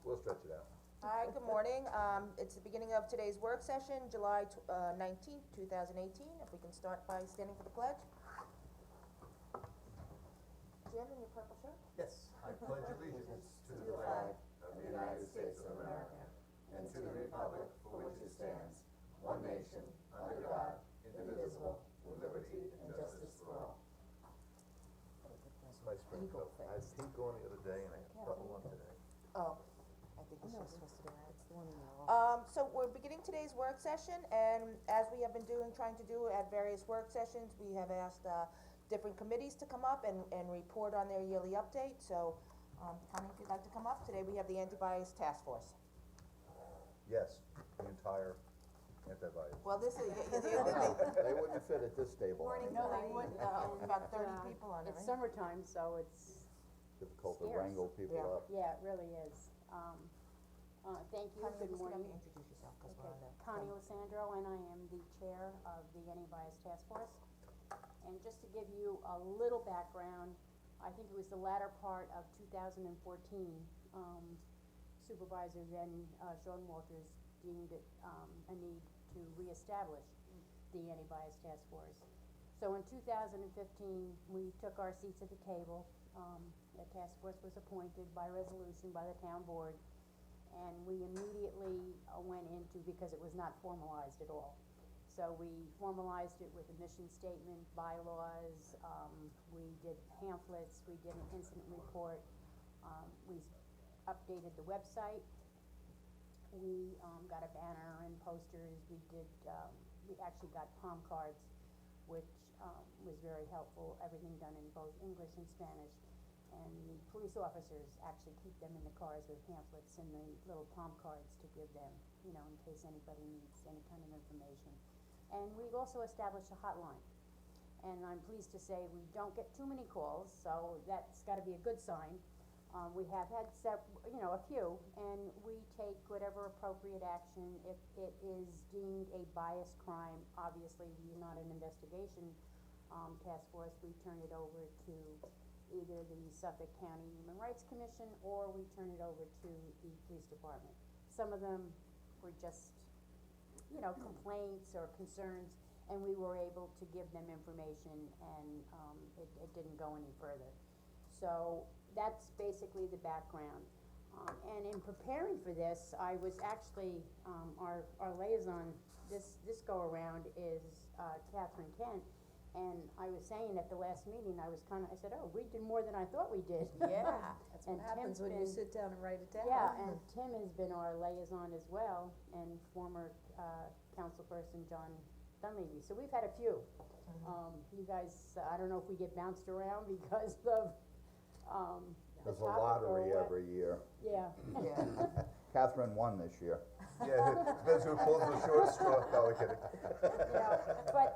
We'll stretch it out. Hi, good morning. It's the beginning of today's work session, July 19th, 2018. If we can start by standing for the pledge. Jim, in your purple shirt? Yes. I pledge allegiance to the flag of the United States of America and to the republic for which it stands, one nation, under God, indivisible, with liberty and justice for all. That's my spring coat. I had pink on the other day and I got purple on today. Oh, I think it's just supposed to do that. It's the one in yellow. So we're beginning today's work session, and as we have been trying to do at various work sessions, we have asked, different committees to come up and report on their yearly update, so, Connie, if you'd like to come up, today we have the anti-bias task force. Yes, the entire antivirus. Well, this is, They wouldn't fit at this table. morning, no, they wouldn't, about 30 people on it, It's right? summertime, so it's, Difficult to Scarce. wrangle people Yeah. up. yeah, it really is. Thank you, Connie, good just morning. introduce yourself, cause we're on Okay, the. Connie Lissandro, and I am the chair of the Anti-Bias Task Force. And just to give you a little background, I think it was the latter part of 2014, Supervisor then, Sean Walters deemed it, a need to reestablish the Anti-Bias Task Force. So in 2015, we took our seats at the table, the task force was appointed by resolution by the town board, and we immediately went into, because it was not formalized at all. So we formalized it with a mission statement, bylaws, we did pamphlets, we did an incident report, we updated the website, we, got a banner and posters, we did, we actually got palm cards, which, was very helpful, everything done in both English and Spanish. And the police officers actually keep them in the cars with pamphlets and the little palm cards to give them, you know, in case anybody needs any kind of information. And we've also established a hotline. And I'm pleased to say we don't get too many calls, so that's gotta be a good sign. We have had a few, and we take whatever appropriate action. If it is deemed a bias crime, obviously we're not an investigation, task force, we turn it over to either the Suffolk County Human Rights Commission, or we turn it over to the police department. Some of them were just, complaints or concerns, and we were able to give them information, and, it didn't go any further. So, that's basically the background. And in preparing for this, I was actually, our liaison, this go around is, Catherine Kent. And I was saying at the last meeting, I said, oh, we did more than I thought we did. Yeah, That's what happens when you sit down and write it down. Yeah, and Tim has been our liaison as well, and former, councilperson John Dunleavy, so we've had a few. You guys, I don't know if we get bounced around because of, the There's a topic or lottery what. every year. Yeah. yeah. Catherine won this year. Yeah, depends who pulls the short straw. No, we're kidding. But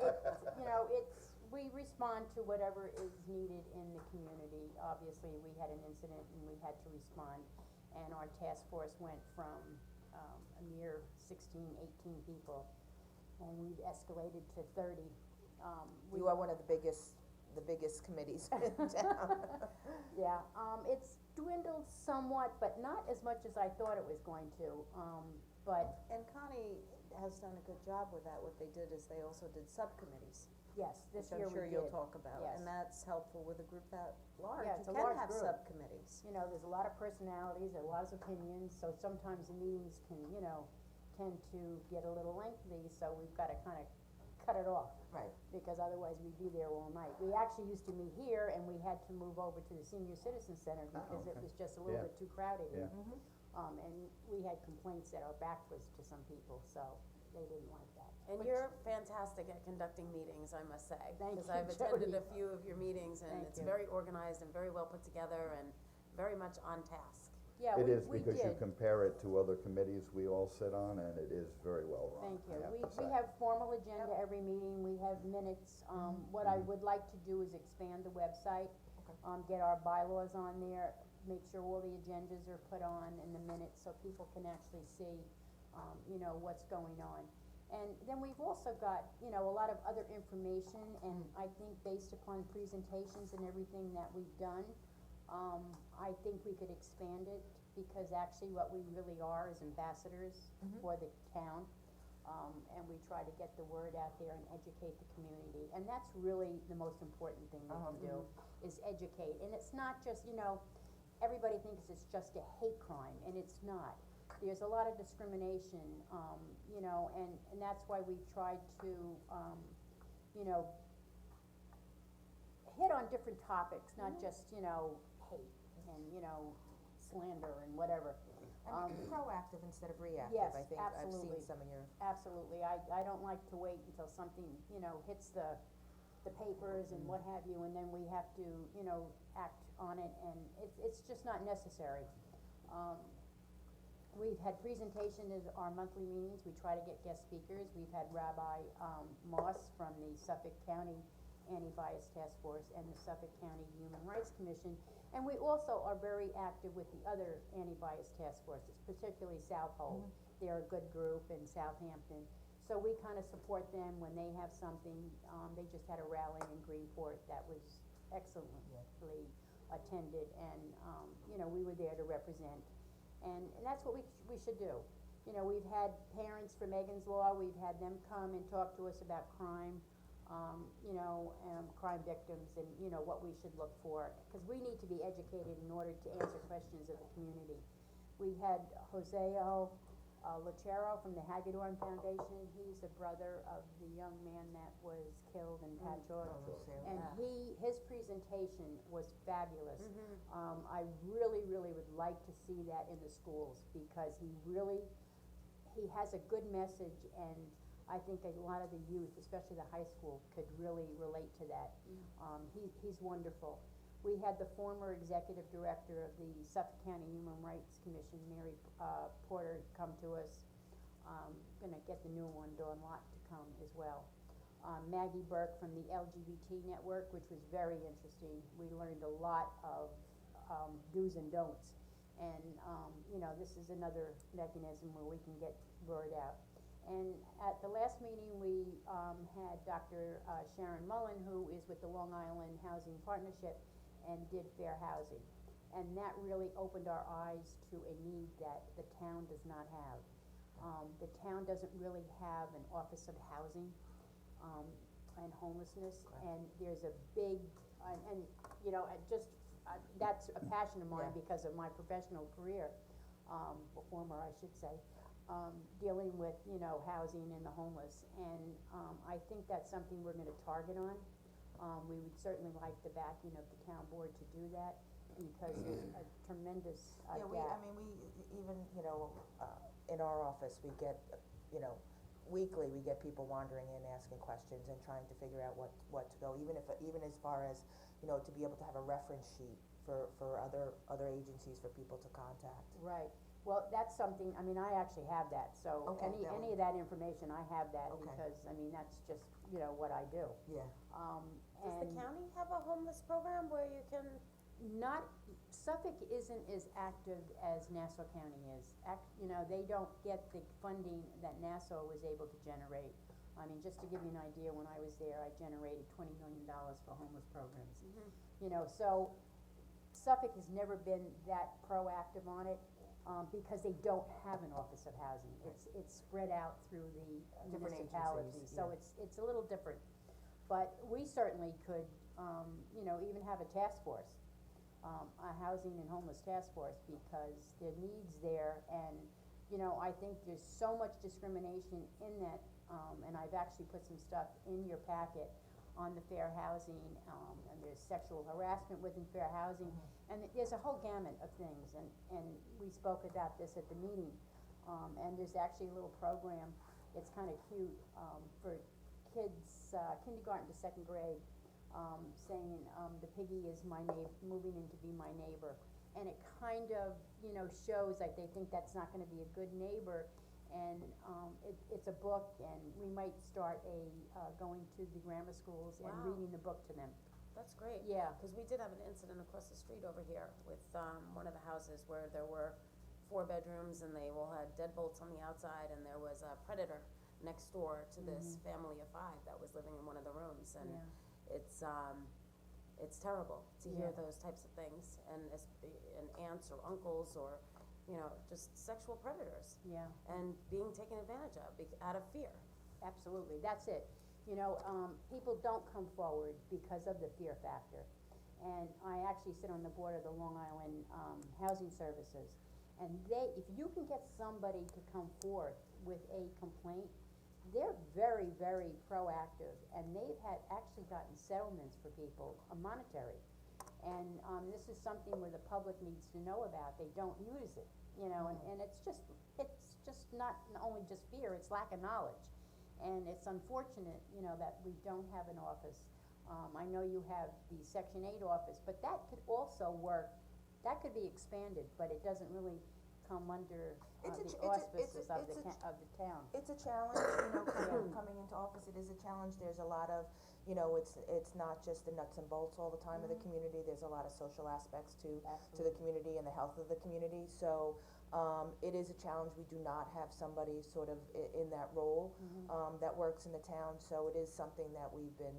we respond to whatever is needed in the community. Obviously, we had an incident and we had to respond, and our task force went from, a mere 16, 18 people, and we've escalated to 30. You are one of the biggest committees in town. Yeah, it's dwindled somewhat, but not as much as I thought it was going to, but And Connie has done a good job with that. What they did is they also did subcommittees, yes, this which year I'm we sure did. you'll talk about. Yes. And that's helpful with a group that large. Yeah, it's You a large can have group. subcommittees. There's a lot of personalities, there are lots of opinions, so sometimes the meetings can, tend to get a little lengthy, so we've gotta kinda cut it off. Right. Because otherwise we'd be there all night. We actually used to meet here, and we had to move over to the Senior Citizen Center because it okay. was just a little Yeah. bit too crowded here. Yeah. And we had complaints that our back was to some people, so they didn't like that. And Which- you're fantastic at conducting meetings, I must say. Thank Because you, I've attended Jody. a few of your meetings, and Thank it's you. very organized and very well put together and very much on task. Yeah, It we is did. because you compare it to other committees we all sit on, and it is very well run, Thank you. I have We to say. have formal agenda every meeting, we have minutes. What I would like to do is expand the website, get our bylaws on there, make sure all the agendas are put on in the minutes so people can actually see, what's going on. And then we've also got, a lot of other information, and I think based upon presentations and everything that we've done, I think we could expand it because actually what we really are is ambassadors for the town. And we try to get the word out there and educate the community, and that's really the most important thing we can do, is educate. And it's not just, everybody thinks it's just a hate crime, and it's not. There's a lot of discrimination, and that's why we've tried to, hit on different topics, not just, hate and, slander and whatever. Proactive instead of reactive, Yes, I think I've absolutely. seen some of your. Absolutely, I don't like to wait until something, hits the papers and what have you, and then we have to, act on it, and it's just not necessary. We've had presentations at our monthly meetings, we try to get guest speakers, we've had Rabbi, Moss from the Suffolk County Anti-Bias Task Force and the Suffolk County Human Rights Commission, and we also are very active with the other anti-bias task forces, particularly Southold. They're a good group in Southampton, so we kinda support them when they have something. They just had a rally in Greenport that was excellently attended, and, we were there to represent. And that's what we should do. We've had parents for Megan's Law, we've had them come and talk to us about crime, crime victims and, what we should look for, cause we need to be educated in order to answer questions of the community. We had Joseo Lachero from the Hagedorn Foundation, he's the brother of the young man that was killed in Patchogue. And his presentation was fabulous. I really, really would like to see that in the schools, because he has a good message, and I think a lot of the youth, especially the high school, could really relate to that. He's wonderful. We had the former executive director of the Suffolk County Human Rights Commission, Mary Porter, come to us. Gonna get the new one, Dawn Lott, to come as well. Maggie Burke from the LGBT Network, which was very interesting. We learned a lot of do's and don'ts. And, this is another mechanism where we can get word out. And at the last meeting, we had Dr. Sharon Mullen, who is with the Long Island Housing Partnership, and did fair housing. And that really opened our eyes to a need that the town does not have. The town doesn't really have an office of housing and homelessness, and there's a big, that's a passion of mine because of my professional career, former I should say. Dealing with, housing and the homeless, and, I think that's something we're gonna target on. We would certainly like the backing of the town board to do that, because there's a tremendous, Yeah, we even, in our office, we get, weekly, we get people wandering in, asking questions and trying to figure out what to go, even as far as, to be able to have a reference sheet for other agencies for people to contact. Right, well, that's something, I actually have that, so Okay, any of that information, I have that, Okay. because, that's just, what I do. Yeah. Does the county have a homeless program where you can? Suffolk isn't as active as Nassau County is. They don't get the funding that Nassau was able to generate. Just to give you an idea, when I was there, I generated $20 million for homeless programs. So Suffolk has never been that proactive on it, because they don't have an office of housing. It's spread out through the Different municipalities, agencies, so it's a little different. But we certainly could, even have a task force, a housing and homeless task force, because there are needs there, and, I think there's so much discrimination in that, and I've actually put some stuff in your packet on the fair housing, and there's sexual harassment within fair housing, and there's a whole gamut of things, and we spoke about this at the meeting. And there's actually a little program, it's kinda cute, for kids, kindergarten to second grade, saying, the piggy is moving in to be my neighbor. And it kind of, shows like they think that's not gonna be a good neighbor, and, it's a book, and we might start going to the grammar schools and Wow. reading the book to them. That's great. Yeah. Cause we did have an incident across the street over here with, one of the houses where there were 4 bedrooms and they all had deadbolts on the outside, and there was a predator next door to this family of 5 that was living in one of the rooms, and it's terrible to hear those types of things, and aunts or uncles or, just sexual predators Yeah. and being taken advantage of out of fear. Absolutely, that's it. People don't come forward because of the fear factor. And I actually sit on the board of the Long Island, Housing Services. And if you can get somebody to come forth with a complaint, they're very, very proactive, and they've actually gotten settlements for people, monetary. And, this is something where the public needs to know about, they don't use it, and it's just not only just fear, it's lack of knowledge. And it's unfortunate, that we don't have an office. I know you have the Section 8 office, but that could also work, that could be expanded, but it doesn't really come under, the auspices of the town. It's a challenge, coming into office, it is a challenge, there's a lot of, it's not just the nuts and bolts all the time of the community, there's a lot of social aspects to the community and the health of the community, so, it is a challenge, we do not have somebody sort of in that role, that works in the town, so it is something that we've been,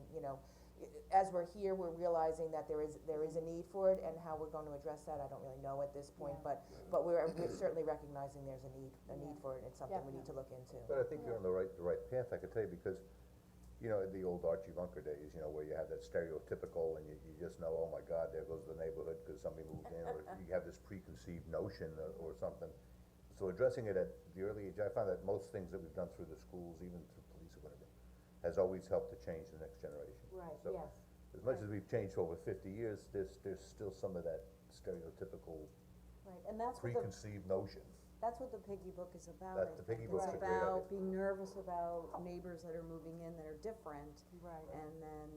as we're here, we're realizing that there is a need for it, and how we're gonna address that, I don't really know at this point, but we're certainly recognizing there's a need for it, and it's something we need to look into. But I think you're on the right path, I could tell you, because, the old Archie Bunker days, where you have that stereotypical, and you just know, oh my God, there goes the neighborhood, cause somebody moved in, or you have this preconceived notion or something. So addressing it at the early age, I found that most things that we've done through the schools, even through police or whatever, has always helped to change the next generation. Right, So, yes. as much as we've changed for over 50 years, there's still some of that stereotypical Right, and that's what the, preconceived notion. that's what the Piggy Book is about, That- I the think. Piggy Book's It's a great idea. about being nervous about neighbors that are moving in that are different. Right. And then,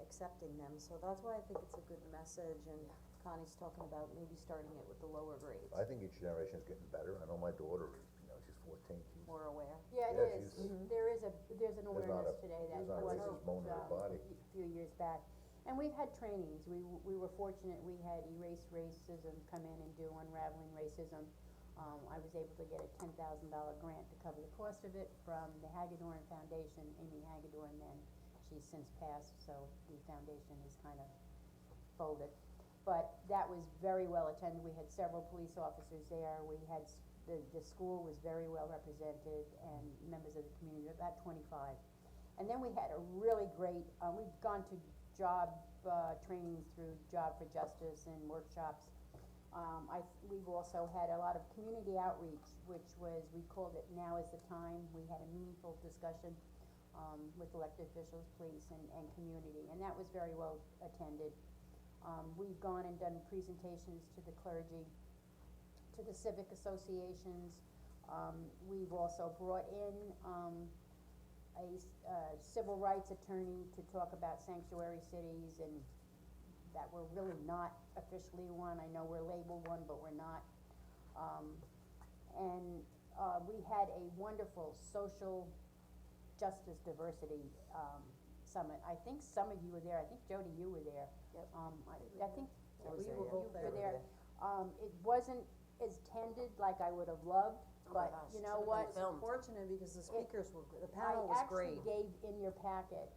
accepting them, so that's why I think it's a good message, and Connie's talking about maybe starting it with the lower grades, I think each generation is getting better. I know my daughter is, she's 14, she's more aware. Yeah, Yeah, it is. she's- There's an not awareness a- today that there's not a wasn't, racist bone in her body. a few years back. And we've had trainings, we were fortunate, we had Erase Racism come in and do Unraveling Racism. I was able to get a $10,000 grant to cover the cost of it from the Hagedorn Foundation, Amy Hagedorn, then she's since passed, so the foundation is kind of folded. But that was very well attended, we had several police officers there, we had, the school was very well represented, and members of the community, about 25. And then we had a really great, we've gone to job, trainings through Job for Justice and workshops. We've also had a lot of community outreach, which was, we called it Now is the Time. We had a meaningful discussion, with elected officials, police, and community, and that was very well attended. We've gone and done presentations to the clergy, to the civic associations. We've also brought in, a civil rights attorney to talk about sanctuary cities, and that we're really not officially one. I know we're labeled one, but we're not. We had a wonderful social justice diversity, summit. I think some of you were there, I think Jody, you were there. Yep. I think I was we there, were yeah. both You there. were there. It wasn't as tended like I would have loved, Oh my but gosh, you it know should've what? been filmed. Fortunate because the speakers were, the panel was great. I actually gave in your packet,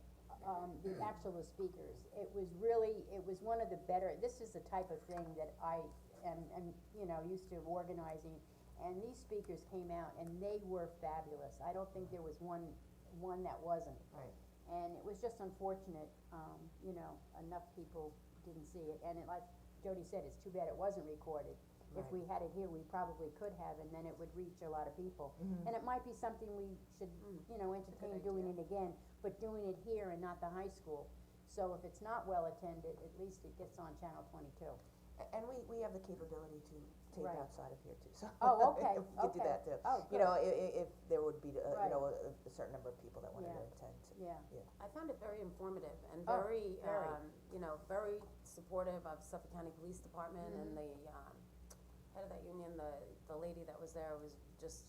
the actual speakers. It was one of the better, this is the type of thing that I am, used to organizing. And these speakers came out and they were fabulous. I don't think there was one that wasn't. Right. And it was just unfortunate, enough people didn't see it. And like Jody said, it's too bad it wasn't recorded. If we had it here, we probably could have, and then it would reach a lot of people. And it might be something we should, entertain doing it again, but doing it here and not the high school. So if it's not well attended, at least it gets on Channel 22. And we have the capability to tape Right. outside of here too, so. Oh, okay, We could do okay. that too. Oh, If there would be, Right. a certain number of people that wanted to Yeah. attend. Yeah. I found it very informative and Oh, very, very. very supportive of Suffolk County Police Department and the, head of that union, the lady that was there was just,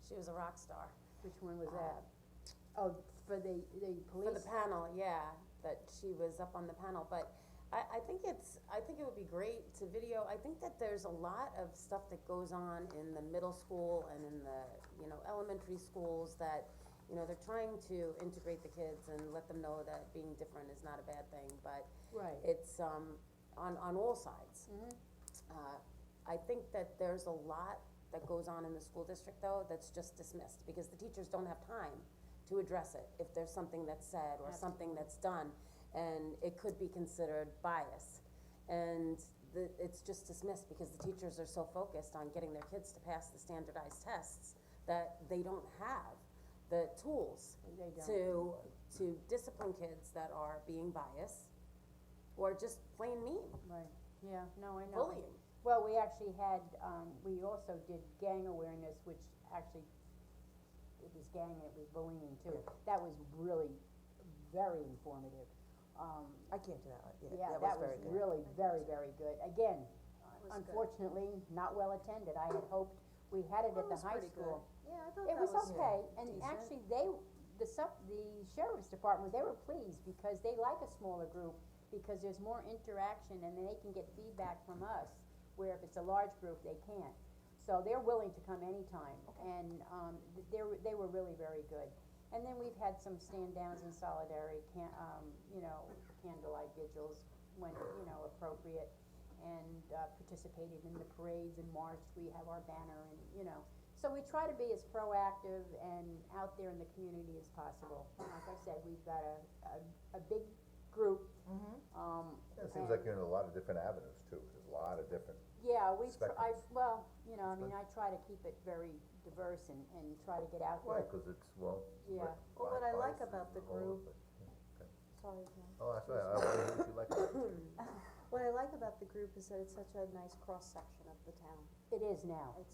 she was a rock star. Which one was that? Oh, for the police? For the panel, yeah, that she was up on the panel, but I think it would be great to video. I think that there's a lot of stuff that goes on in the middle school and in the, elementary schools that, they're trying to integrate the kids and let them know that being different is not a bad thing, but Right. it's, on all sides. I think that there's a lot that goes on in the school district though, that's just dismissed, because the teachers don't have time to address it, if there's something that's said or something that's done, and it could be considered bias. And it's just dismissed because the teachers are so focused on getting their kids to pass the standardized tests that they don't have the tools They don't. to discipline kids that are being biased or just plain mean, Right, yeah, no, I know. bullying. Well, we actually had, we also did gang awareness, which actually, it was gang and it was bullying too. That was really very informative. I came to that one, Yeah, that was very good. really very, very good. Again, was good. unfortunately, not well attended. I had hoped, we had it at the high school. Yeah, I thought It that was okay, and decent. actually, the sheriff's department, they were pleased, because they like a smaller group, because there's more interaction, and they can get feedback from us, where if it's a large group, they can't. So they're willing to come anytime, and, they were really very good. And then we've had some stand-downs in solidarity, candlelight vigils when, appropriate, and, participated in the parades and marched, we have our banner and, so we try to be as proactive and out there in the community as possible. Like I said, we've got a big group, It seems like you're in a lot of different avenues too, there's a lot of different, yeah, I Spectrums. I try to keep it very diverse and try to get out there. right, cause it's, well. Yeah. Well, what I like bias about the is all group- of it. Okay. Sorry, Jen. Oh, that's right, I wonder what you like about it. What I like about the group is that it's such a nice cross-section of the town. It is now. It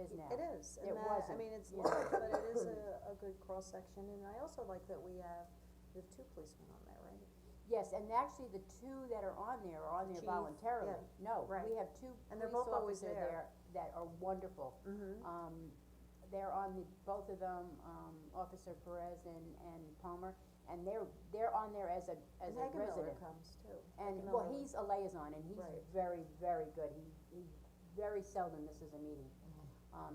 is now. It is, It and that, I wasn't. mean, it's Yeah. large, but it is a good cross-section, and I also like that we have 2 policemen on there, right? Yes, and actually the 2 that are on there Chief, voluntarily. yeah, No, right. we have 2 And they're police both always officers there. there that are wonderful. They're on both of them, Officer Perez and Palmer, and they're on there as a And Hagenmiller resident. comes too. And, well, Hagenmiller. he's a liaison, and he's Right. very, very good, he very seldom misses a meeting.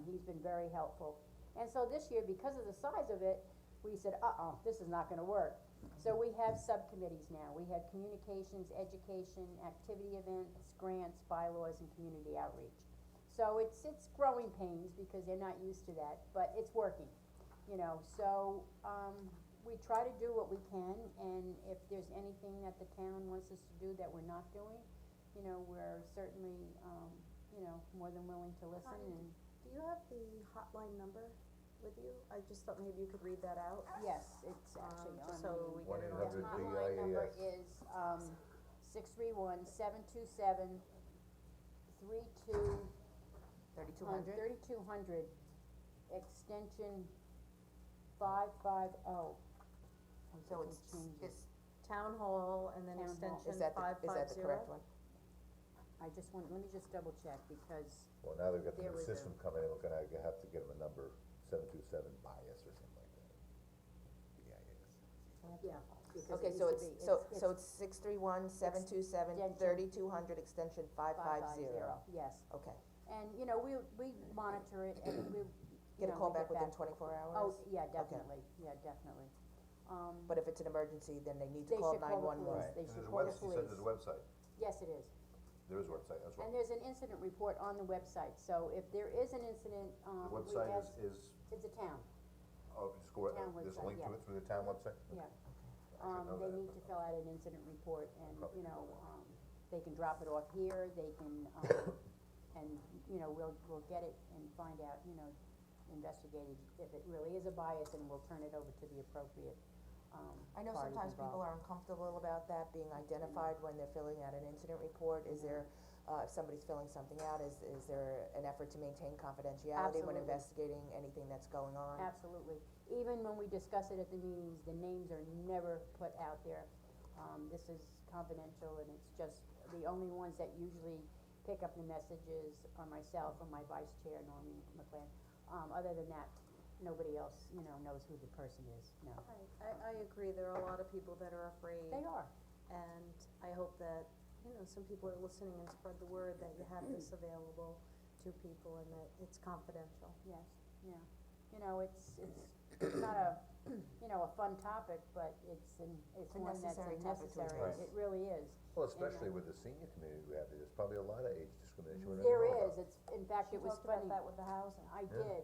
He's been very helpful, and so this year, because of the size of it, we said, this is not gonna work. So we have subcommittees now, we have communications, education, activity events, grants, bylaws, and community outreach. So it's growing pains, because they're not used to that, but it's working, so, we try to do what we can, and if there's anything that the town wants us to do that we're not doing, we're certainly, more than willing to listen and. Do you have the hotline number with you? I just thought maybe you could read that out. Yes, it's actually on Just so we get it on. 1-800 hotline number BIAS. is, 631-727-3200. 3200, extension 550. So We can change it. it's, Town hall and then Town hall. extension is that 550. the correct one? Let me just double check, because, Well, now they've got the There new was a- system coming in, we're gonna have to get them a number, 727 bias or something like that. BIAS. yeah, because Okay, it so used it's, to be, so it's 631-727-3200, extension 550. yes. Okay, And, we monitor it, and we, get a call we back get within 24 hours? Oh, yeah, definitely, definitely. But if it's an emergency, then they need They to call should call the 911. police. They And should there's a call the website, you said there's a police. website, Yes, it is. there is a website, that's And right. there's an incident report on the website, so if there is an incident, The we website have, is, it's a town, just go, Town there's a website, link to yeah. it through the town website? yeah. I should know They that. need to fill out an incident report, and, Okay. they can drop it off here, they can, and, we'll get it and find out, investigated if it really is a bias, and we'll turn it over to the appropriate, I know parties sometimes people involved. are uncomfortable about that being identified when they're filling out an incident report. Is there, if somebody's filling something out, is there an effort to maintain confidentiality when Absolutely. investigating anything that's going on? Absolutely. Even when we discuss it at the meetings, the names are never put out there. This is confidential, and it's just, the only ones that usually pick up the messages are myself or my vice chair, Norman McLean. Other than that, nobody else, knows who the person is, no. I agree, there are a lot of people that are afraid. They are. And I hope that, some people are listening and spread the word that you have this available to people and that it's confidential. Yes, yeah. It's not a you know, a fun topic, but it's A one that's necessary topic to necessary, address. it really is. Well, especially with the senior community we have, there's probably a lot of age discrimination we don't There know is, about. in fact, it was She talked funny. about that with the housing. I did,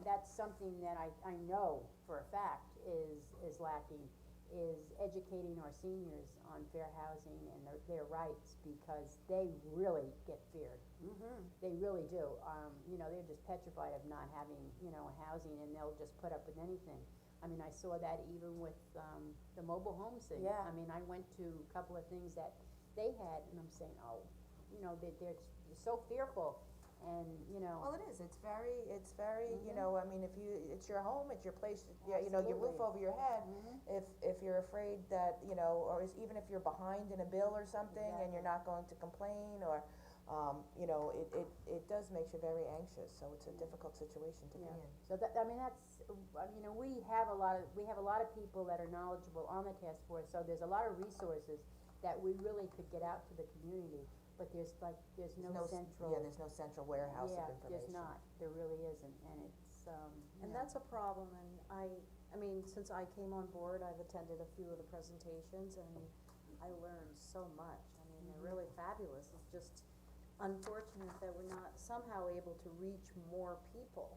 that's something that I know for a fact is lacking, is educating our seniors on fair housing and their rights, because they really get feared. They really do, you know, they're just petrified of not having, you know, housing, and they'll just put up with anything. I mean, I saw that even with, the mobile homes thing. Yeah. I mean, I went to a couple of things that they had, and I'm saying, oh, you know, they're so fearful, and, you know. Well, it is, it's very, you know, I mean, it's your home, it's your place, yeah, you know, your roof over your head. If you're afraid that, you know, or even if you're behind in a bill or something and you're not going to complain, or, you know, it does make you very anxious, so it's a difficult situation to be in. So that, I mean, that's, you know, we have a lot of people that are knowledgeable on the task force, so there's a lot of resources that we really could get out to the community, but there's no central. Yeah, there's no central warehouse of information. Yeah, there's not, there really isn't, and it's, And that's a problem, and I mean, since I came on board, I've attended a few of the presentations, and I learned so much. I mean, they're really fabulous, it's just unfortunate that we're not somehow able to reach more people.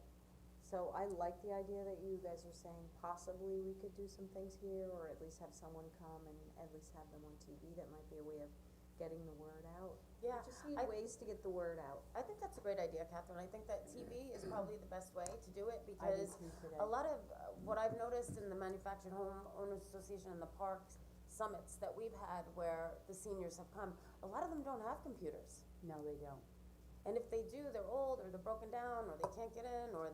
So I like the idea that you guys are saying possibly we could do some things here, or at least have someone come and at least have them on TV, that might be a way of getting the word out. Yeah, We just need I- ways to get the word out. I think that's a great idea, Catherine. I think that TV is probably the best way to do it, I do because too today. a lot of, what I've noticed in the Manufactured Home Owners Association and the parks summits that we've had where the seniors have come, a lot of them don't have computers. No, they don't. And if they do, they're old, or they're broken down, or they can't get in, or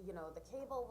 you know, the cable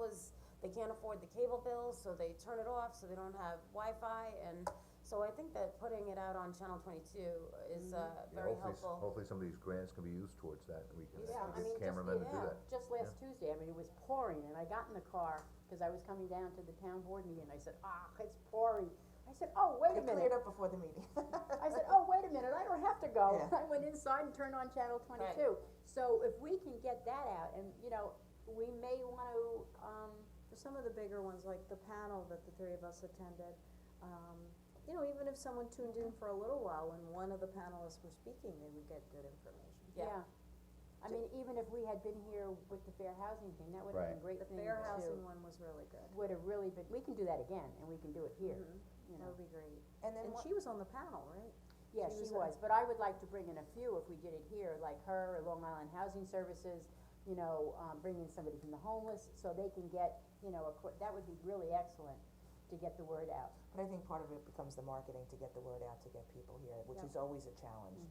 they can't afford the cable bill, so they turn it off, so they don't have Wi-Fi, and so I think that putting it out on Channel 22 is, Yeah, very hopefully helpful. hopefully some of these grants can be used towards that, and we can Yeah, I get mean, cameramen to do yeah. that. Just last Tuesday, I mean, it was pouring, and I got in the car, cause I was coming down to the town board meeting, I said, it's pouring. I said, oh, wait a It minute. cleared up before the meeting. I said, oh, wait a minute, I don't have to go. Yeah. I went inside and turned on Channel 22. So if we can get that out, and, you know, we may wanna, For some of the bigger ones, like the panel that the three of us attended, you know, even if someone tuned in for a little while when one of the panelists were speaking, they would get good information. Yeah. I mean, even if we had been here with the fair housing thing, that would have been a great The thing fair too. housing one was really good. Would have really been, we can do that again, and we can do it here, you That know. would be great. And then And what, she was on the panel, right? Yeah, She she was was, but I would like to bring in a few if we did it here, like her, or Long Island Housing Services, you know, bring in somebody from the homeless, so they can get, you know, that would be really excellent to get the word out. but I think part of it becomes the marketing to get the word out, to get people here, which is always a challenge.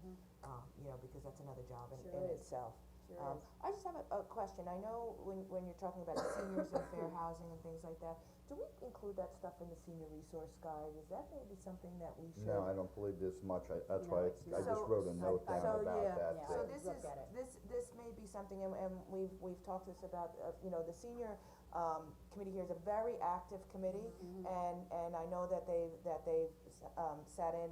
You know, because that's another job in Sure is. itself. Sure is. I just have a question, I know when you're talking about seniors and fair housing and things like that, do we include that stuff in the senior resource guide? Is that maybe something that we should? No, I don't believe there's much, that's No, why it's I just not. wrote a note down So, about yeah, that. Yeah. So that- this Look is, at it. this may be something, and we've talked this about, you know, the senior, committee here is a very active committee, and I know that they've sat in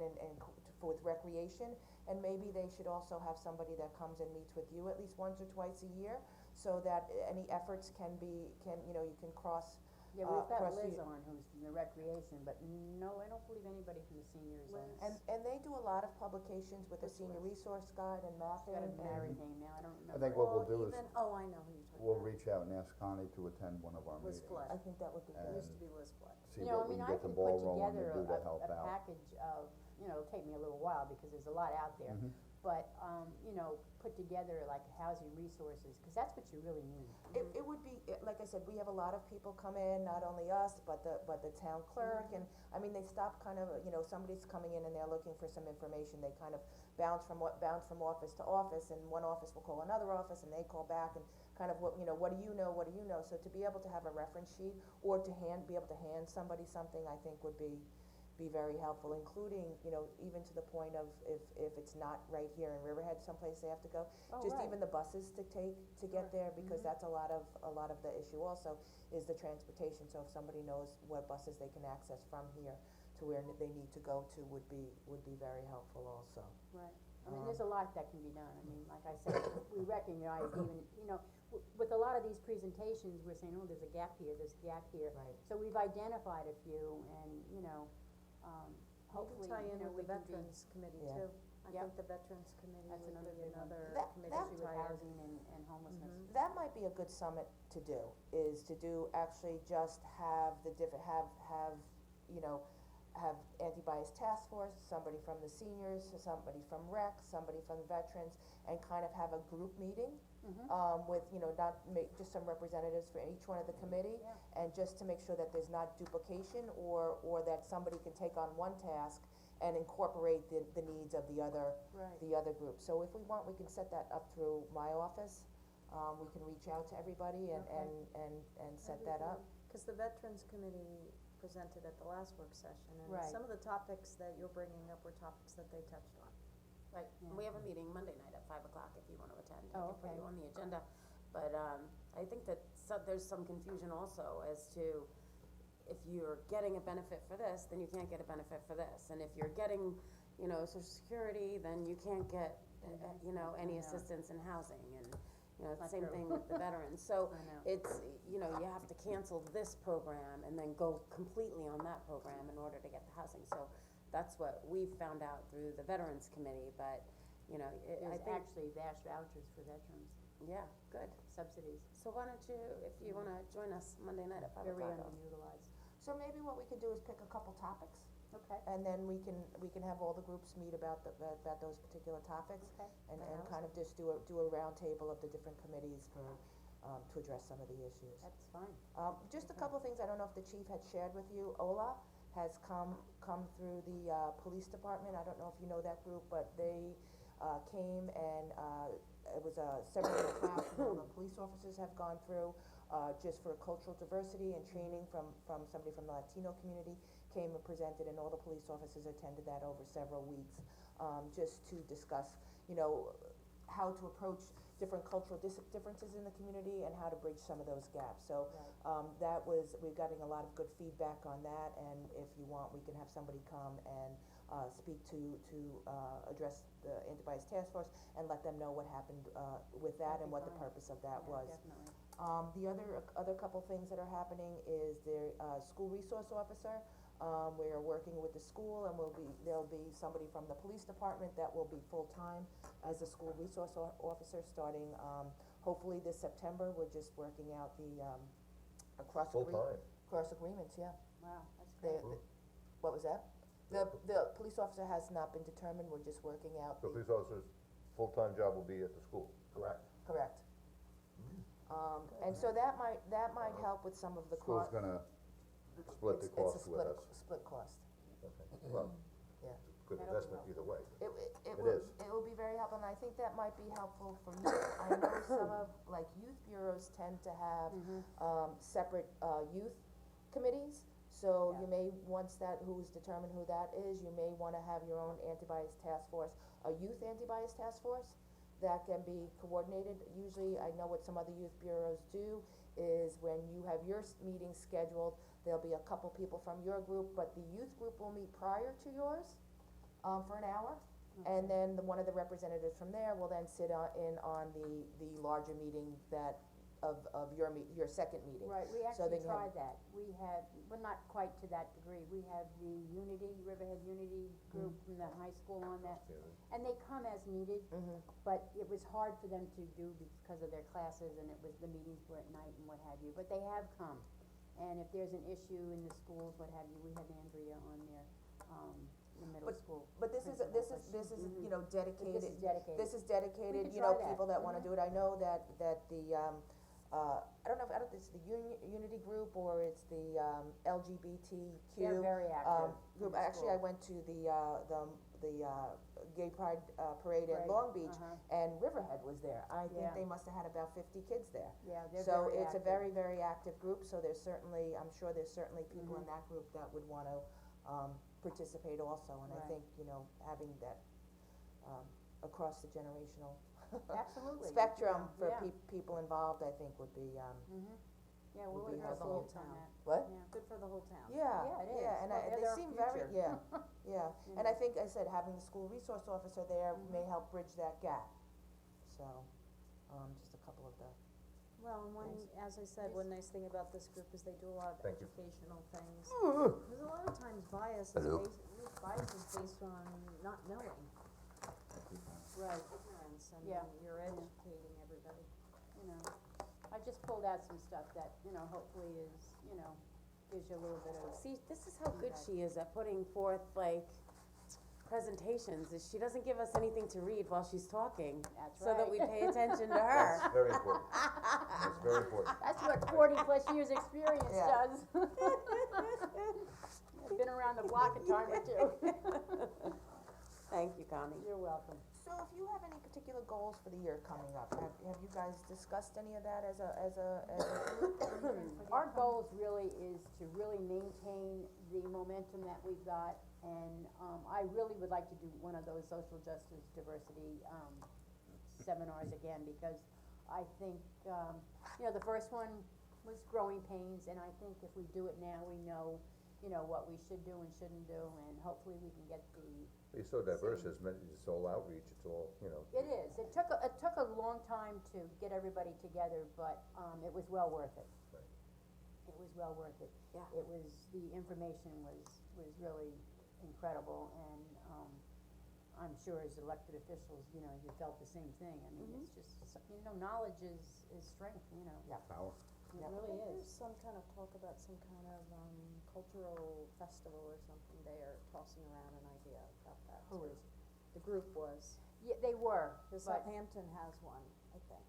with recreation, and maybe they should also have somebody that comes and meets with you at least once or twice a year, so that any efforts can, you know, you can cross, Yeah, we've got cross Liz the- on, who's in the recreation, but no, I don't believe anybody from the seniors on. and they do a lot of publications with the senior resource guide and mapping. Got a and- married name now, I don't remember. I think what we'll do is, Even, oh, I know who you're talking we'll about. reach out and ask Connie to attend one of our Liz meetings, Flood. I think that would be It good. used to be Liz Flood. see You know, what I we mean, can I get the can ball put rolling together and do to help a out. package of, you know, it'll take me a little while because there's a lot out there. But, you know, put together like housing resources, cause that's what you really need. It would be, like I said, we have a lot of people come in, not only us, but the town clerk, and, I mean, they stop kind of, you know, somebody's coming in and they're looking for some information, they kind of bounce from office to office, and one office will call another office, and they call back, and kind of what, you know, what do you know, so to be able to have a reference sheet, or to be able to hand somebody something, I think would be very helpful, including, you know, even to the point of if it's not right here in Riverhead, someplace they have to go, Oh, just right. even the buses to take to get there, because that's a lot of the issue also, is the transportation, so if somebody knows what buses they can access from here to where they need to go to would be very helpful also. Right, I mean, there's a lot that can be done, I mean, like I said, we recognize even, you know, with a lot of these presentations, we're saying, oh, there's a gap here, there's a gap here. Right. So we've identified a few and, Maybe hopefully, tie in we with the can be, Veterans Committee Yeah. too. I Yep. think the Veterans Committee that's would another be good one. another That- committee that- to Especially with tie in. housing and homelessness. That might be a good summit to do, is to do, actually just have the different, you know, have anti-bias task force, somebody from the seniors, somebody from rec, somebody from veterans, and kind of have a group meeting. With, you know, just some representatives for each one of the committee. Yeah. And just to make sure that there's not duplication, or that somebody can take on one task and incorporate the needs of the other, Right. the other group. So if we want, we can set that up through my office. We can reach out to everybody and set that up. Cause the Veterans Committee presented at the last work session, and Right. some of the topics that you're bringing up were topics that they touched on. Right, Yeah. we have a meeting Monday night at 5 o'clock if you wanna attend, I Oh, can put okay. you on the agenda. But, I think that there's some confusion also as to if you're getting a benefit for this, then you can't get a benefit for this. And if you're getting, social security, then you can't get, any Yeah. assistance in housing and, Not same true. thing with the veterans. So I know. it's, you have to cancel this program and then go completely on that program in order to get the housing. So that's what we found out through the Veterans Committee, but, I There's think, actually vast vouchers for veterans, yeah, good. subsidies, So why don't you, if you wanna join us Monday night at 5 very o'clock? underutilized. So maybe what we can do is pick a couple topics, Okay. and then we can have all the groups meet about those particular topics. Okay. And That kind of just do a round table of the different committees for, to address some of the issues. That's fine. Just a couple things, I don't know if the chief had shared with you, Ola has come through the, police department, I don't know if you know that group, but they, came and, it was a 7-day class that all the police officers have gone through, just for cultural diversity and training from somebody from the Latino community, came and presented, and all the police officers attended that over several weeks, just to discuss, how to approach different cultural differences in the community and how to bridge some of those gaps. So, we're getting a lot of good feedback on that, and if you want, we can have somebody come and, speak to address the anti-bias task force and let them know what happened, with that and what the purpose of that was. Definitely. The other couple things that are happening is their, school resource officer. We are working with the school, and there'll be somebody from the police department that will be full-time as a school resource officer, starting, hopefully this September. We're just working out the, cross agreements, yeah. Wow, that's great. What was that? The police officer has not been determined, we're just working out The the, police officer's full-time job will be at the school. Correct. correct. And so that might help with some of the School's gonna split the cost with us. It's a split cost. Okay, well, Yeah. good That'll be investment either way. It It will, is. it will be very helpful, and I think that might be helpful for you. I know some of, like, youth bureaus tend to have, separate, youth committees. So you may, once who's determined who that is, you may wanna have your own anti-bias task force, a youth anti-bias task force that can be coordinated. Usually, I know what some other youth bureaus do is when you have your meeting scheduled, there'll be a couple people from your group, but the youth group will meet prior to yours, for an hour. And then one of the representatives from there will then sit in on the larger meeting of your second meeting. Right, we So actually then you have- tried that, we had, but not quite to that degree, we have the Riverhead Unity group from the high school on that. And they come as needed, but it was hard for them to do because of their classes, and the meetings were at night and what have you, but they have come. And if there's an issue in the schools, what have you, we had Andrea on there, the middle school. But this is, principal, dedicated. This is dedicated. This is dedicated, could try that. people that wanna do it. I know that the, I don't know if it's the Unity group or it's the, LGBTQ. They're very active in Group, the actually, I school. went to the Gay Pride, parade in Right, Long Beach, uh-huh. and Riverhead was there. I think Yeah. they must have had about 50 kids there. Yeah, they're So very it's a active. very, very active group, so there's certainly, I'm sure there's certainly people in that group that would wanna, participate also, and I Right. think, having that, across the generational Absolutely. spectrum for Yeah. people involved, I think would be, Yeah, would we'll be address the helpful. whole town. what? Yeah. Good for the whole town. Yeah, Yeah, it is. yeah, and Well, they're they their seem very, future. yeah, and I think, I said, having the school resource officer there may help bridge that gap, so, just a couple of the Well, and as I said, one nice thing about this group is they do a lot of Thank you. educational things. There's a lot of times bias is based on not knowing. Right. Ignorance, and Yeah. you're educating everybody. You know, I just pulled out some stuff that, you know, hopefully is, you know, gives you a little bit of, See, this is how good she is at putting forth, like, presentations, is she doesn't give us anything to read while she's talking. That's So that we right. pay attention to her. That's very important. That's very important. that's what 40+ years experience Yeah. does. I've been around the block a time or two. Thank you, Connie. You're welcome. So if you have any particular goals for the year coming up, have you guys discussed any of that as a group? for the Our upcoming- goals really is to really maintain the momentum that we've got, and, I really would like to do one of those social justice diversity, seminars again, because I think, you know, the first one was growing pains, and I think if we do it now, we know, you know, what we should do and shouldn't do, and hopefully we can get the. It's so diverse, it's all outreach, it's all, you know. It is, it took a long time to get everybody together, but, it was well worth it. Right. It was well worth it. Yeah. It was, the information was really incredible, and, I'm sure as elected officials, you know, you felt the same thing. I mean, it's just, you know, knowledge is strength, you know. Yeah. Power. It Yeah. really There's is. some kind of talk about some kind of, cultural festival or something, they are tossing around an idea about that. Who too. is? The group was, Yeah, they were, the but Southampton has one, I think.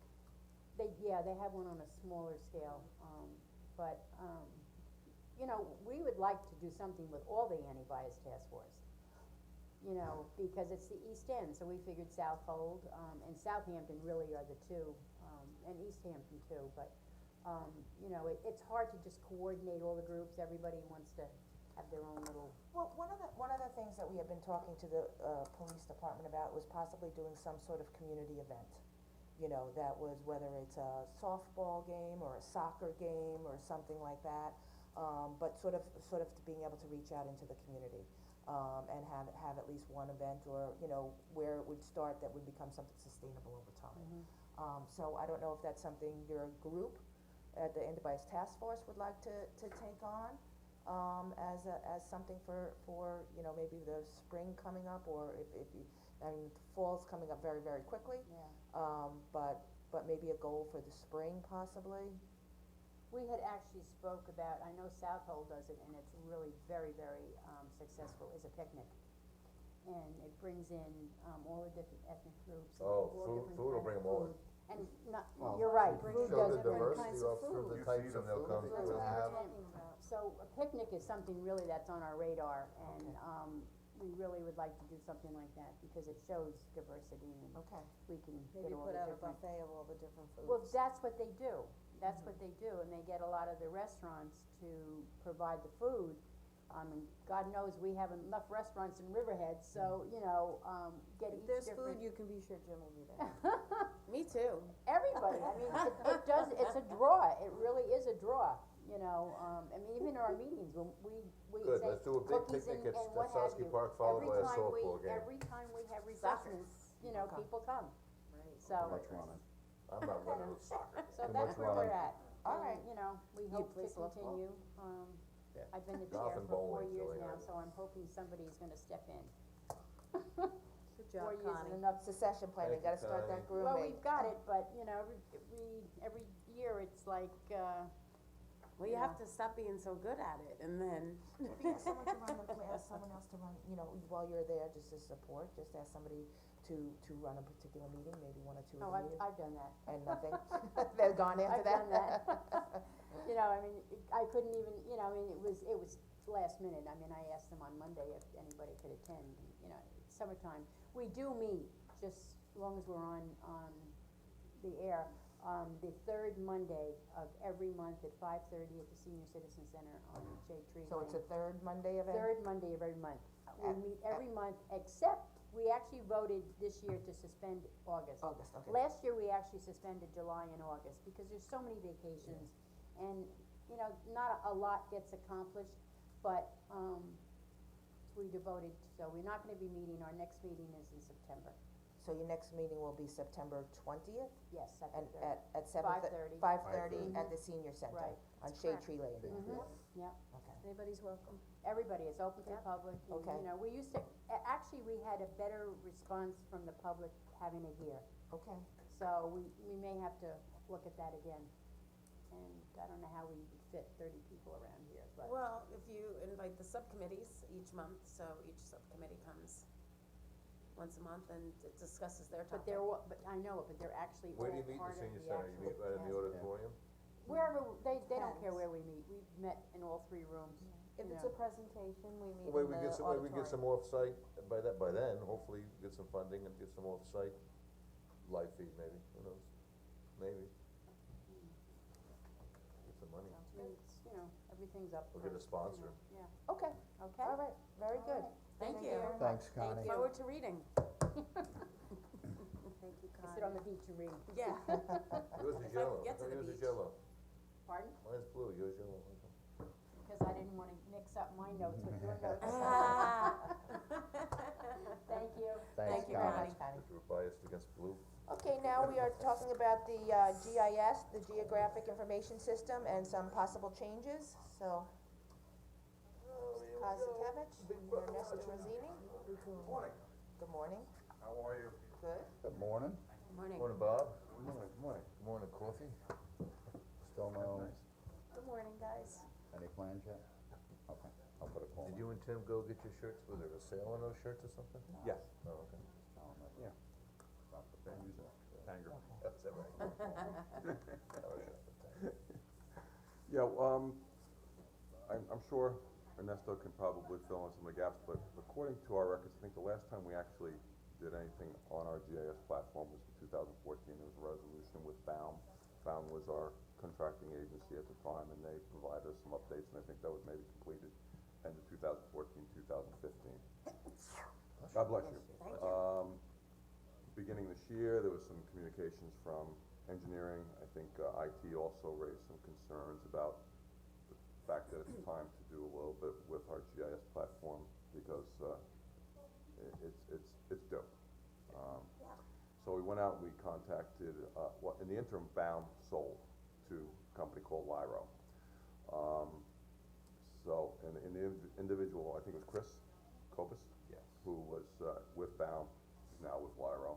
they have one on a smaller scale, but, you know, we would like to do something with all the anti-bias task force. You know, because it's the East End, so we figured Southold, and Southampton really are the two, and East Hampton too, but, you know, it's hard to just coordinate all the groups, everybody wants to have their own little. Well, one of the things that we have been talking to the, police department about was possibly doing some sort of community event. You know, that was whether it's a softball game or a soccer game or something like that, but sort of to being able to reach out into the community. And have at least one event, or, you know, where it would start that would become something sustainable over time. So I don't know if that's something your group at the Anti-Bias Task Force would like to take on, as something for, you know, maybe the spring coming up, or if you, I mean, fall's coming up very, very quickly. Yeah. But maybe a goal for the spring possibly. We had actually spoke about, I know Southold does it, and it's really very, very, successful, is a picnic. And it brings in, all the different ethnic groups. and Oh, all food- different food will kind bring of 'em all. food. And not, Well, you're right, bring food show does the bring. diversity kinds of through the You types feed of them, they'll food come, that That's you what have. we're talking about. So a picnic is something really that's on our radar, and, we really would like to do something like that, because it shows diversity, and Okay. we can get Maybe all put the out a different. buffet of all the different foods. Well, that's what they do, that's what they do, and they get a lot of the restaurants to provide the food. And God knows we have enough restaurants in Riverhead, so, you know, get If each there's different. food, you can be sure Jim will be there. Me too. Everybody, I mean, it does, it's a draw, it really is a draw, you know, I mean, even in our meetings, when we Good, say let's do a big cookies and picnic at what have Sosky you. Park, followed by a softball game. Every time we have refreshments, you know, Okay. people come, Right. so, Too much running. I'm not running with soccer. so Too that's much where we're running. at. All And, right. you know, we You hope to play softball? continue, Yeah. I've been the Golf chair and for 4 bowling, years Julie, now, right. so I'm hoping somebody's gonna step in. Good job, 4 years Connie. is enough. Succession planning, Thank gotta you, start that Connie. Well, grooming. we've got it, but, you know, every year it's like, Well, you have to stop being so good at it, and then. If you ask someone to run ask someone else to run, you know, while you're there, just as support, just ask somebody to run a particular meeting, maybe one or two oh, of the meetings, I've done that. and nothing, they're gone after I've that. done that. You know, I mean, I couldn't even, you know, I mean, it was last minute, I mean, I asked them on Monday if anybody could attend, you know, it's summertime. We do meet, just as long as we're on the air, the third Monday of every month at 5:30 at the Senior Citizen Center on Shade Tree Lane. So it's a third Monday event? Third Monday of every month. We At- meet every month, except we actually voted this year to suspend August. August, okay. Last year, we actually suspended July and August, because there's so many vacations, and, you know, not a lot gets accomplished, but, we devoted, so we're not gonna be meeting, our next meeting is in September. So your next meeting will be September 20th? Yes, And September at 7:30? 5:30. 5:30 at the senior center, Right. on Shade Tree Lane. Yep, Okay. Anybody's welcome. everybody, it's open to the Yep. public, and, Okay. you know, we used to, actually, we had a better response from the public having it here. Okay. So we may have to look at that again, and I don't know how we would fit 30 people around here, but. Well, if you invite the subcommittees each month, so each subcommittee comes once a month and discusses their topic. But I know it, but they're actually all Where do you meet in part the of the senior actual. center? You meet right in the task. auditorium? Wherever, they don't care Depends. where we meet, we've met in all 3 rooms, If you it's know. a presentation, we meet in the Maybe auditorium. we get some off-site, by then, hopefully, get some funding and get some off-site live feed maybe, who knows, maybe. Get some money, I mean, it's, you know, everything's up for. we'll get a sponsor. Yeah, Okay, okay? all right, very good. Thank you. Thanks, Connie. Look forward to reading. Thank you, I sit on the beach and read. Yeah. Yours is If I yellow, get to the yours is beach. yellow, Pardon? mine's blue, yours yellow. Because I didn't wanna mix up my notes with your notes. Thank you. Thanks, you, Connie. Connie. If you're biased against blue. Okay, now we are talking about the GIS, the Geographic Information System, and some possible changes, so. Kozakevich, Ernesto Rosini. Morning. Good morning. How are you? Good. Good morning. Morning. Morning, Bob. Morning. Good morning, coffee? Still no, Good morning, guys. any plans yet? Okay, I'll put a call. Did you and Tim go get your shirts, was there a sale on those shirts or something? Yes. Oh, okay. Yeah. Stop the thing, use it, Tanger. That's it, right. That was it. Yeah, I'm sure Ernesto can probably fill in some of the gaps, but according to our records, I think the last time we actually did anything on our GIS platform was in 2014, there was a resolution with Baum. Baum was our contracting agency at the time, and they provided us some updates, and I think that was maybe completed end of 2014, 2015. God bless you. Thank you. Beginning this year, there was some communications from engineering. I think IT also raised some concerns about the fact that it's time to do a little bit with our GIS platform because it's due. So we went out and we contacted, in the interim, Baum sold to a company called Lyro. So, and the individual, I think it was Chris Copus? Yes. Who was with Baum, is now with Lyro.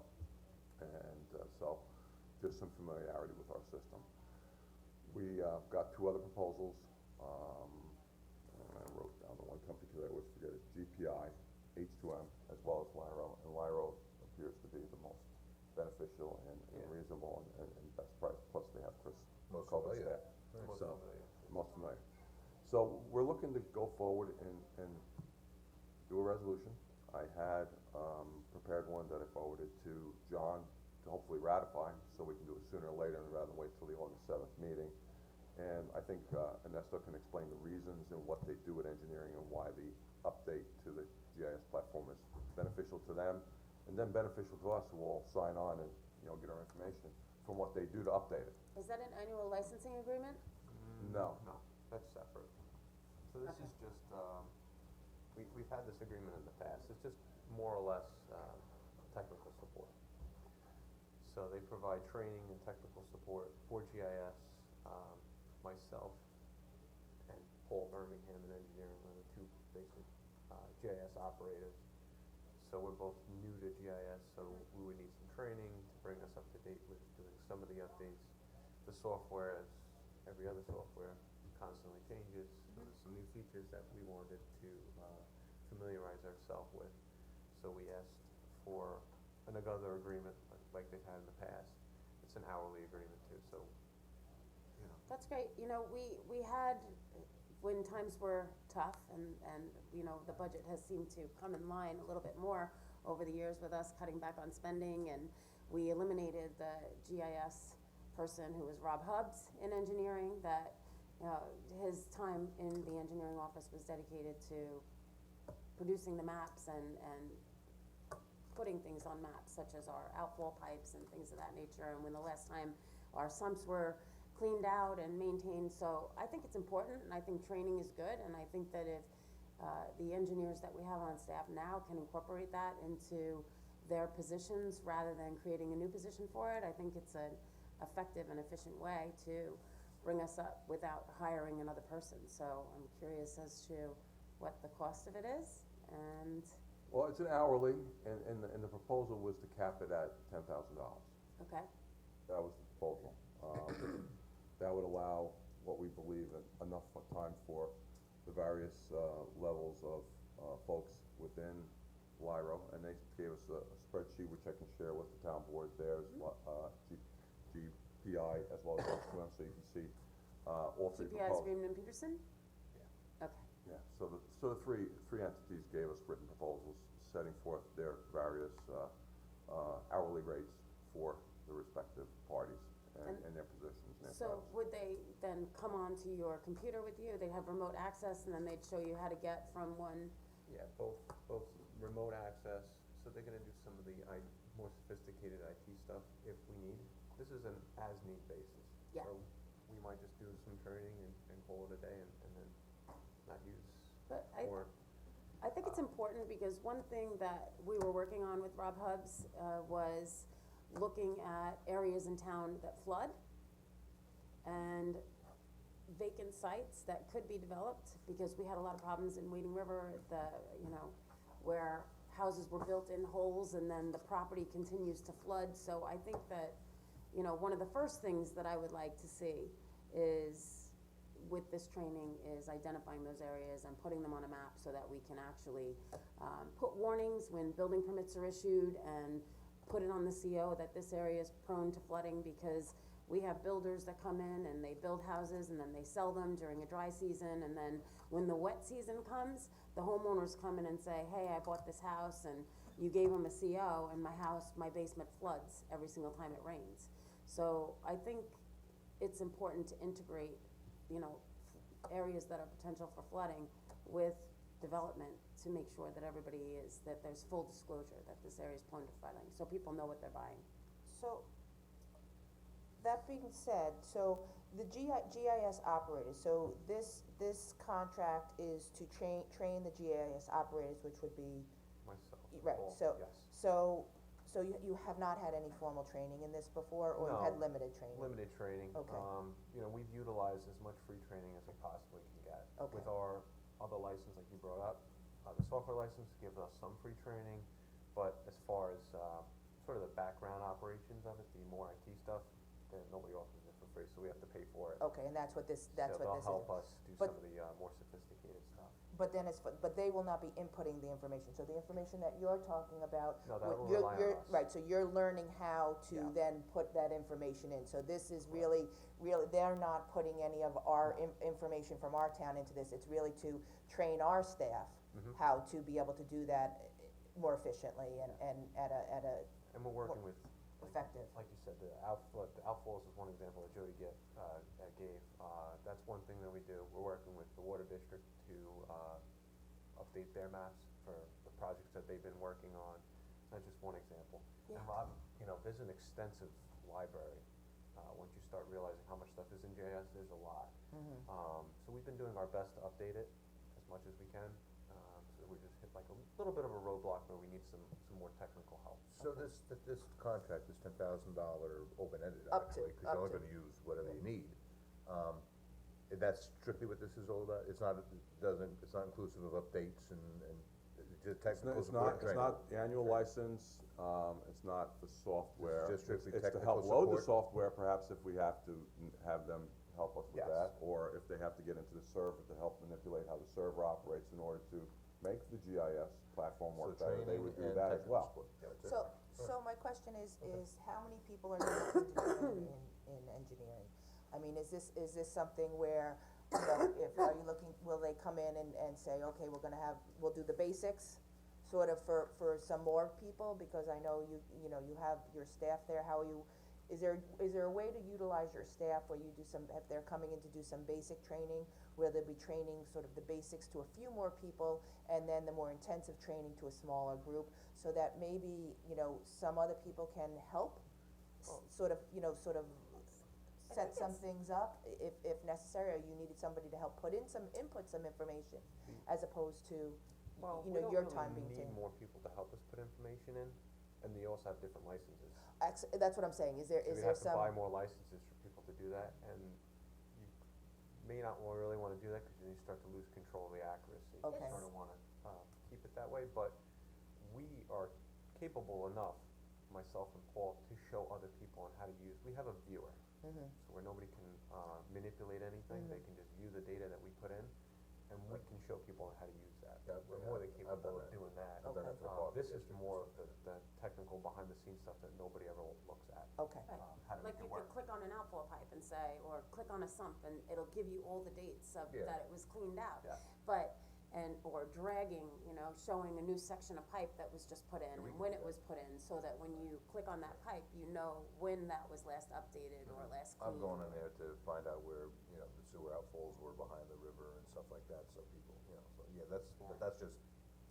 And so, just some familiarity with our system. We got 2 other proposals. And I wrote down the one company because I always forget it, GPI, H2M, as well as Lyro. And Lyro appears to be the most beneficial and reasonable and best price, plus they have Chris Most Copus familiar. there. Most So, familiar. most familiar. So, we're looking to go forward and do a resolution. I had prepared one that I forwarded to John to hopefully ratify, so we can do it sooner or later rather than wait till the August 7th meeting. And I think Ernesto can explain the reasons and what they do at engineering and why the update to the GIS platform is beneficial to them and then beneficial to us who all sign on and, you know, get our information from what they do to update it. Is that an annual licensing agreement? No. No, that's separate. So this is just, we've had this agreement in the past, it's just more or less, technical support. So they provide training and technical support for GIS, myself and Paul Birmingham in engineering are the 2 basic, GIS operators. So we're both new to GIS, so we would need some training to bring us up to date with doing some of the updates. The software, as every other software, constantly changes, so there's some new features that we wanted to familiarize ourselves with. So we asked for another agreement, like they've had in the past. It's an hourly agreement too, so, you know. That's great, you know, we had, when times were tough and, you know, the budget has seemed to come in line a little bit more over the years with us cutting back on spending, and we eliminated the GIS person who was Rob Hubbs in engineering, that, his time in the engineering office was dedicated to producing the maps and putting things on maps, such as our outfall pipes and things of that nature, and when the last time our sumps were cleaned out and maintained. So I think it's important, and I think training is good, and I think that if the engineers that we have on staff now can incorporate that into their positions rather than creating a new position for it. I think it's an effective and efficient way to bring us up without hiring another person. So I'm curious as to what the cost of it is, and, Well, it's an hourly, and the proposal was to cap it at $10,000. okay, That was the proposal. That would allow what we believe enough time for the various, levels of, folks within LIRO, and they gave us a spreadsheet which I can share with the town board there, GPI as well as SQM, so you can see, all three CPI is proposals. Greenman and Peterson? Okay, Yeah, so the three entities gave us written proposals setting forth their various, hourly rates for the respective parties and their positions and their so titles. would they then come onto your computer with you, they'd have remote access, and then they'd show you how to get from one? Yeah, both remote access, so they're gonna do some of the more sophisticated IT stuff if we need. This is an as-need basis. Yeah. So we might just do some training and call it a day and then not use, But or, I think it's important, because one thing that we were working on with Rob Hubbs, was looking at areas in town that flood and vacant sites that could be developed, because we had a lot of problems in Wading River, where houses were built in holes and then the property continues to flood. So I think that, one of the first things that I would like to see is, with this training, is identifying those areas and putting them on a map so that we can actually, put warnings when building permits are issued, and put it on the CO that this area is prone to flooding, because we have builders that come in and they build houses and then they sell them during a dry season, and then when the wet season comes, the homeowners come in and say, hey, I bought this house and you gave them a CO, and my basement floods every single time it rains. So I think it's important to integrate, areas that are potential for flooding with development, to make sure that that there's full disclosure that this area is prone to flooding, so people know what they're buying. So, that being said, so the GIS operators, so this contract is to train the GIS operators, which would be, myself, right, Paul, so, yes. so you have not had any formal training in this before, or you've had No, limited training? Limited training. Okay. We've utilized as much free training as we possibly can get. Okay. With our other license, like you brought up, the software license gives us some free training, but as far as, sort of the background operations of it, the more IT stuff, then nobody offers it for free, so we have to pay for it. Okay, and that's what this is. So they'll help us do But- some of the, more sophisticated stuff. But then but they will not be inputting the information, so the information that you're talking about. No, that will you're- rely on you're- us. Right, so you're learning how to Yeah. then put that information in, so this is really, they're not putting any of our information from our town into this, it's really to train our staff Mm-hmm. how to be able to do that more efficiently and at a And we're working with, effective. like you said, the outfalls is one example that Jody gave. That's one thing that we do. We're working with the water district to, update their maps for the projects that they've been working on. That's just one example. And Rob, there's an extensive library. Once you start realizing how much stuff is in GIS, there's a lot. So we've been doing our best to update it as much as we can. So we just hit like a little bit of a roadblock where we need some more technical help. So this contract, this $10,000 open-ended, Up to- obviously, cause up you're only to. gonna use whatever you need. And that's strictly what this is all about? It's not inclusive of updates and just technical support and training? It's not the annual license, it's not the software. It's just strictly It's to technical help load the support? software, perhaps if we have to have them help us with Yes. that, or if they have to get into the server to help manipulate how the server operates in order to make the GIS platform So work better, they training would do and that as technical well. support. Yeah, that's it. So my question is how many people are you looking to train in engineering? I mean, is this something where, are you looking, will they come in and say, okay, we'll do the basics, sort of for some more people, because I know you have your staff there, how are you, is there a way to utilize your staff where you do if they're coming in to do some basic training, where they'll be training sort of the basics to a few more people, and then the more intensive training to a smaller group, so that maybe, some other people can help, sort of set some things up if necessary, or you needed somebody to help input some information, as opposed to, Well, we don't your really time being need taken. more people to help us put information in. and they also have different licenses. That's what I'm saying, is there So we'd some? have to buy more licenses for people to do that, and you may not really wanna do that, cause then you start to lose control of the accuracy. Okay. You sorta wanna, keep it that way, but we are capable enough, myself and Paul, to show other people on how to use, we have a viewer. Mhm. So where nobody can, manipulate anything, they can just view the data that we put in, and we can show people on how to use that. Yeah, We're yeah, more than I've done capable of that. doing that. I've done that for coffee This is districts. more of the technical behind the scenes stuff that nobody ever looks at, Okay, how to Like make you it work. could click on an outfall pipe and say, or click on a sump and it'll give you all the dates of Yeah. that it was cleaned out. Yeah. But, or dragging, you know, showing a new section of pipe that was just put in we and can when do it that. was put in, so that when you click on that pipe, you know when that was last updated or last cleaned. I've gone in there to find out where, you know, the sewer outfalls were behind the river and stuff like that, so people, you know, so, yeah, but that's just,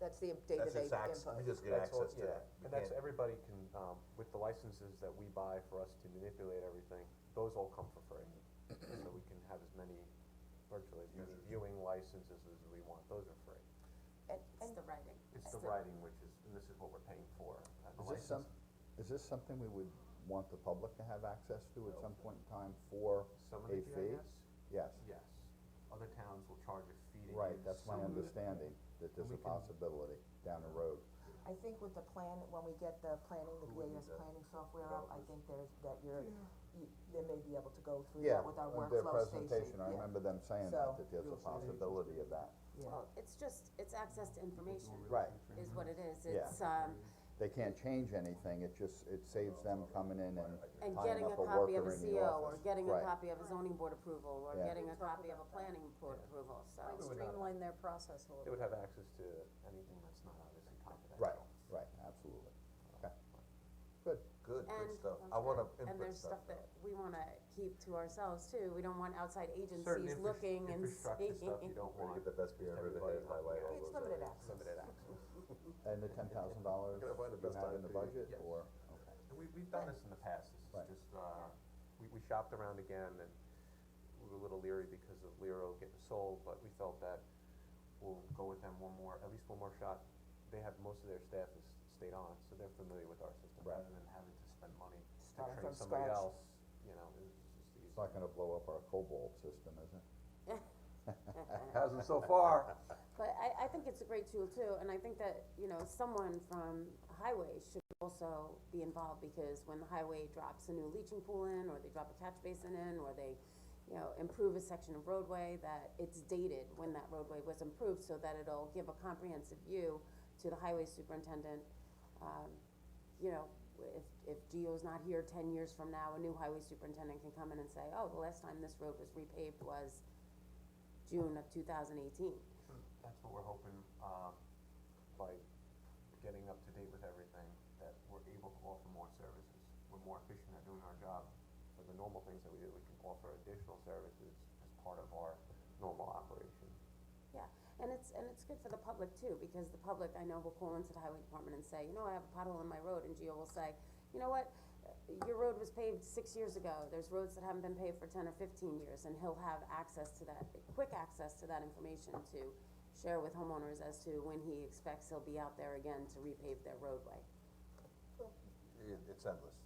that's the that's day-to-day just access, input. we just get That's all- access to yeah, that. We and that's, can't- everybody can, with the licenses that we buy for us to manipulate everything, those all come for free. So we can have as many, virtually as many viewing licenses as we want, those are free. It's the writing. It's the writing which is, and this is what we're paying for, the Is this something we would want the public to have access to at some point in time for Some of a the fee? GIS, Yes, yes, other towns will charge a fee to use. right, that's my some of it. understanding, that there's we a can- possibility down the road. I think with the plan, when we get the planning, the Who would BAS need that? planning software up, I think they may be able to go through Yeah, that with our with their workflow, Stacy, presentation, I yeah. remember them saying So- that there's a possibility of that. Yeah. Well, it's just, it's access to information. Right. Is what it is, Yeah. it's, They can't change anything, it saves them coming in and and tying getting up a a copy of worker a in the CO, or office. getting a Right. copy of a zoning board approval, or Yeah. getting a copy of a planning board approval, so. Might We would not- streamline their process a They little would bit. have access to anything that's not obviously confidential. Right, right, absolutely, okay, good. Good, good And- stuff, I wanna And input there's stuff that we wanna keep to ourselves too, we don't want outside Certain agencies looking and infrastructure seeing. stuff you don't We're gonna want. get the best beer just ever to everybody highlight all It's those limited areas. access. Limited access. And the $10,000 Gotta find the you best have time in the to- budget, Yes. or, okay, And we've done this in the past, this Right. is just, we shopped around again, and we were a little leery because of Lero getting sold, but we felt that we'll go with them at least one more shot. They have, most of their staff has stayed on, so they're familiar with our system, Right. rather than having to spend money to Starting train from somebody scratch. else, you know, it's just easy. it's not gonna blow up our Cobalt system, is it? Hasn't so far. But I think it's a great tool too, and I think that, you know, someone from highway should also be involved, because when the highway drops a new leaching pool in, or they drop a catch basin in, or they, you know, improve a section of roadway, that it's dated when that roadway was improved, so that it'll give a comprehensive view to the highway superintendent. You know, if Gio's not here 10 years from now, a new highway superintendent can come in and say, oh, the last time this road was repaved was June of 2018. That's what we're hoping, by getting up to date with everything, that we're able to offer more services. We're more efficient at doing our job. For the normal things that we do, we can offer additional services as part of our normal operation. Yeah, and it's good for the public too, because the public, I know, will call into the highway department and say, you know, I have a pothole in my road, and Gio will say, you know what? Your road was paved 6 years ago, there's roads that haven't been paved for 10 or 15 years, and he'll have access to that, quick access to that information to share with homeowners as to when he expects he'll be out there again to repave their roadway. It's endless.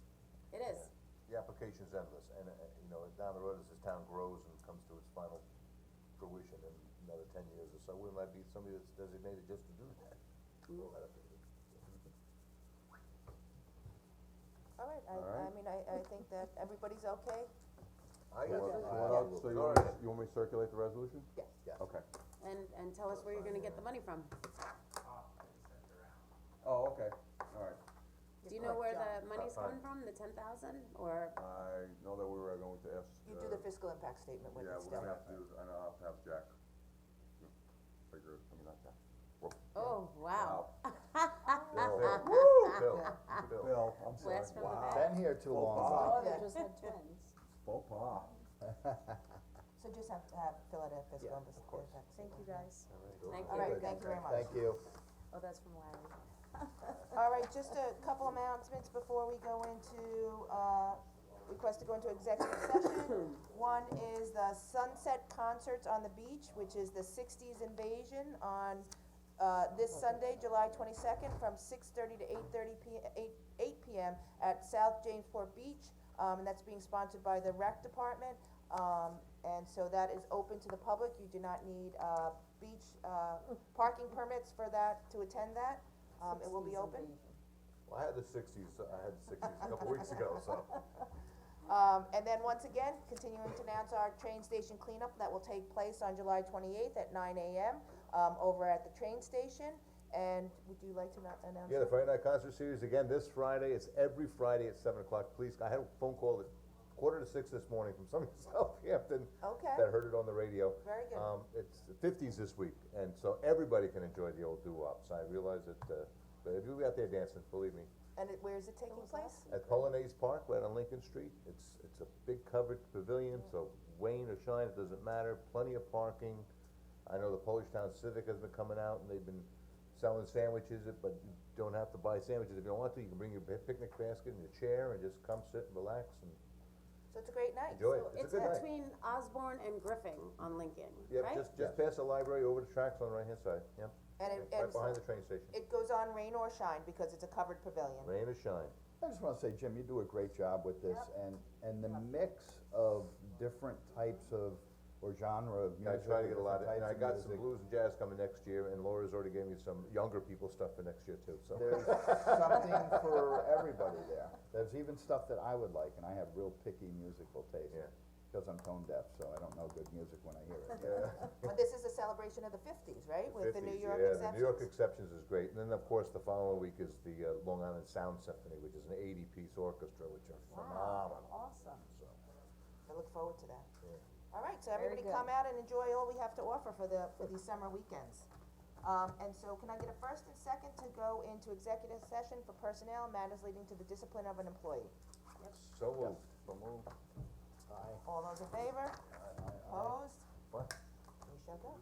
It is, The application's endless, and, you know, down the road as this town grows and comes to its final fruition in another 10 years or so, we might be somebody that's designated just to do that. Well, that'd be good. All right, I Alright. mean, I think that everybody's okay? I You got want- you. you want us- So All you want me to circulate the resolution? Yes. Yes. Okay. and tell us where you're gonna get the money from. Oh, okay, alright. Do you know where John. the money's Fine. coming from, the 10,000, or? I know that we were going to ask. You do the fiscal impact statement with Yeah, it we're still. gonna have to, and I'll have to have Jack, figure, I mean, not Jack. Oh, wow. Bill. Bill, I'm sorry. Blast from the Wow. past. Been here too Oh, long. wow. Oh, they Yeah. just had twins. Faux pas. So just have to fill out a fiscal Yeah, impact of course. statement. Thank you guys. Thank All you. right, thank you very much. Thank you. Oh, that's from Larry. All right, just a couple announcements before we go into, request to go into executive session. One is the Sunset Concerts on the Beach, which is the sixties invasion on, this Sunday, July 22nd, from 6:30 to 8 p.m. at South Jamesport Beach, and that's being sponsored by the Rec Department, and so that is open to the public. You do not need, beach, parking permits for that, to attend that, it will be 60s open. invasion. Well, I had the sixties a couple weeks ago, so. And then once again, continuing to announce our train station cleanup that will take place on July 28th at 9 a.m., over at the train station, and would you like to announce? Yeah, the that? Friday Night Concert Series, again, this Friday, it's every Friday at 7 o'clock, please, I had a phone call at 5:45 this morning from somebody in Southampton. Okay. That heard it on the radio. Very good. It's the 50s this week, and so everybody can enjoy the old doo-wops, I realize that, but if you'll be out there dancing, believe me. And where is it taking place? At Polonaise Park, right on Lincoln Street, it's a big covered pavilion, so rain or shine, it doesn't matter, plenty of parking. I know the Polish Town Civic has been coming out and they've been selling sandwiches, but you don't have to buy sandwiches if you don't want to, you can bring your picnic basket and your chair and just come sit and relax and So it's a great night. enjoy it, So it's a good night. between Osborne and Griffin on Lincoln, Yep, right? just past the library, over the tracks on the right-hand side, yep. And Right behind the train station, it goes on rain or shine because it's a covered pavilion. rain or shine. I just wanna say, Jim, you do a great job with this, and the mix of different types of, or genre of I music. try to get a or lot of, different and I types got of some music. blues and jazz coming next year, and Laura's already gave me some younger people stuff for next year too, so. There's something for everybody there. There's even stuff that I would like, and I have real picky musical taste. Yeah. Because I'm tone deaf, so I don't know good music when I hear it. But this is a celebration of the 50s, right? With the New 50s, York yeah, exceptions? the New York Exceptions is great, and then of course, the following week is the Long Island Sound Symphony, which is an 80-piece orchestra, which are phenomenal, Awesome. so. I look forward to that. All right, so Very everybody good. come out and enjoy all we have to offer for these summer weekends. And so can I get a first and second to go into executive session for personnel matters leading to the discipline of an employee? So moved. All those in favor? Opposed? What? We shall go.